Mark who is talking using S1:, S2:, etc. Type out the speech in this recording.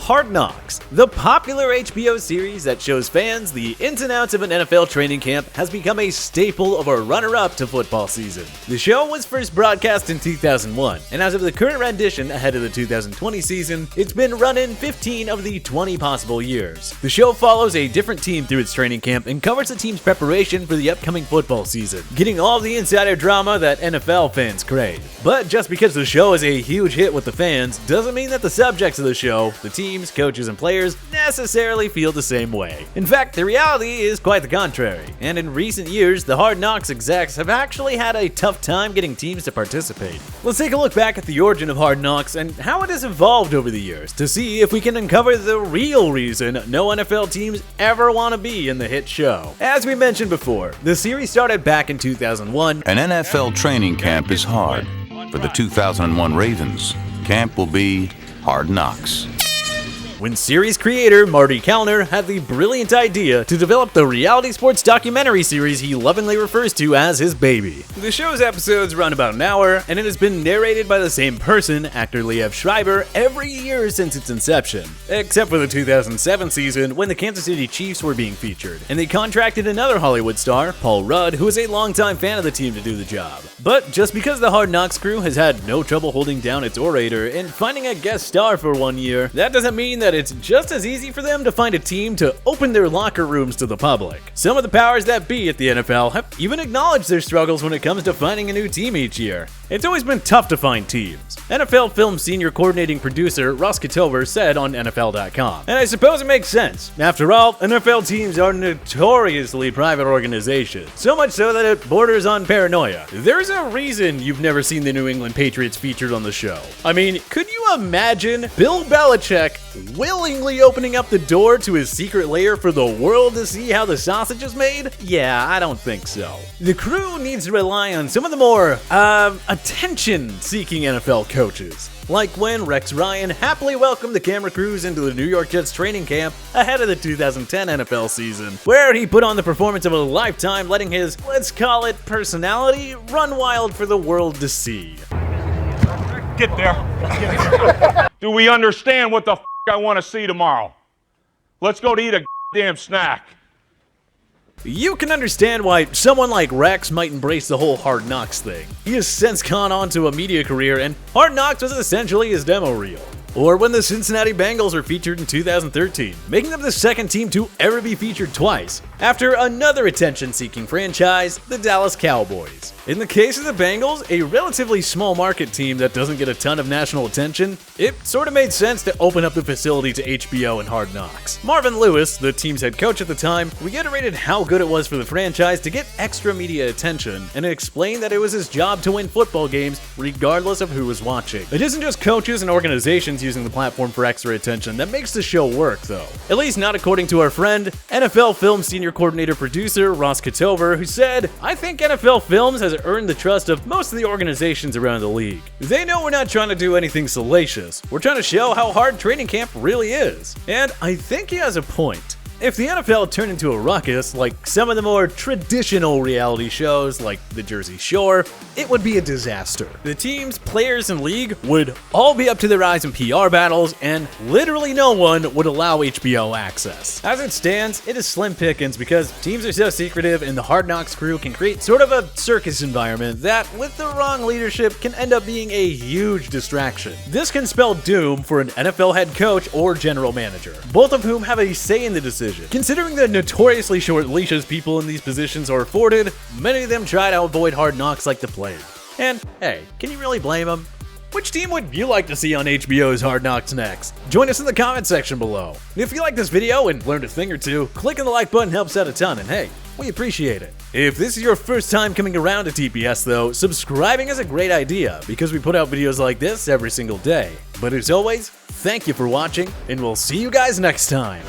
S1: Hard Knocks, the popular HBO series that shows fans the ins and outs of an NFL training camp, has become a staple of a runner-up to football season. The show was first broadcast in 2001, and as of the current rendition ahead of the 2020 season, it's been run in 15 of the 20 possible years. The show follows a different team through its training camp and covers the team's preparation for the upcoming football season, getting all the insider drama that NFL fans crave. But just because the show is a huge hit with the fans doesn't mean that the subjects of the show, the teams, coaches, and players, necessarily feel the same way. In fact, the reality is quite the contrary, and in recent years, the Hard Knocks execs have actually had a tough time getting teams to participate. Let's take a look back at the origin of Hard Knocks and how it has evolved over the years to see if we can uncover the real reason no NFL teams ever want to be in the hit show. As we mentioned before, the series started back in 2001.
S2: An NFL training camp is hard. For the 2001 Ravens, camp will be Hard Knocks,
S1: when series creator Marty Kellner had the brilliant idea to develop the reality sports documentary series he lovingly refers to as his baby. The show's episodes run about an hour, and it has been narrated by the same person, actor Liev Schreiber, every year since its inception, except for the 2007 season when the Kansas City Chiefs were being featured, and they contracted another Hollywood star, Paul Rudd, who is a longtime fan of the team, to do the job. But just because the Hard Knocks crew has had no trouble holding down its orator and finding a guest star for 1 year, that doesn't mean that it's just as easy for them to find a team to open their locker rooms to the public. Some of the powers that be at the NFL have even acknowledged their struggles when it comes to finding a new team each year. It's always been tough to find teams. NFL Film senior coordinating producer Ross Kitover said on NFL.com. And I suppose it makes sense. After all, NFL teams are notoriously private organizations, so much so that it borders on paranoia. There's a reason you've never seen the New England Patriots featured on the show. I mean, could you imagine Bill Belichick willingly opening up the door to his secret lair for the world to see how the sausage is made? Yeah, I don't think so. The crew needs to rely on some of the more, attention-seeking NFL coaches. Like when Rex Ryan happily welcomed the camera crews into the New York Jets training camp ahead of the 2010 NFL season, where he put on the performance of a lifetime, letting his, let's call it, personality run wild for the world to see.
S3: Get there. Do we understand what the f*** I want to see tomorrow? Let's go to eat a damn snack.
S1: You can understand why someone like Rex might embrace the whole Hard Knocks thing. He has since gone on to a media career, and Hard Knocks was essentially his demo reel. Or when the Cincinnati Bengals were featured in 2013, making them the second team to ever be featured twice, after another attention-seeking franchise, the Dallas Cowboys. In the case of the Bengals, a relatively small market team that doesn't get a ton of national attention, it sort of made sense to open up the facility to HBO and Hard Knocks. Marvin Lewis, the team's head coach at the time, reiterated how good it was for the franchise to get extra media attention, and explained that it was his job to win football games regardless of who was watching. It isn't just coaches and organizations using the platform for extra attention that makes the show work, though. At least not according to our friend, NFL Film senior coordinator producer Ross Kitover, who said, "I think NFL Films has earned the trust of most of the organizations around the league. They know we're not trying to do anything salacious. We're trying to show how hard training camp really is." And I think he has a point. If the NFL turned into a ruckus like some of the more traditional reality shows like the Jersey Shore, it would be a disaster. The teams, players, and league would all be up to their eyes in PR battles, and literally no one would allow HBO access. As it stands, it is slim pickings because teams are so secretive, and the Hard Knocks crew can create sort of a circus environment that, with the wrong leadership, can end up being a huge distraction. This can spell doom for an NFL head coach or general manager, both of whom have a say in the decision. Considering the notoriously short leashes people in these positions are afforded, many of them try to avoid Hard Knocks like the plague. And hey, can you really blame them? Which team would you like to see on HBO's Hard Knocks next? Join us in the comment section below. If you like this video and learned a thing or two, clicking the like button helps out a ton, and hey, we appreciate it. If this is your first time coming around to TPS though, subscribing is a great idea because we put out videos like this every single day. But as always, thank you for watching, and we'll see you guys next time.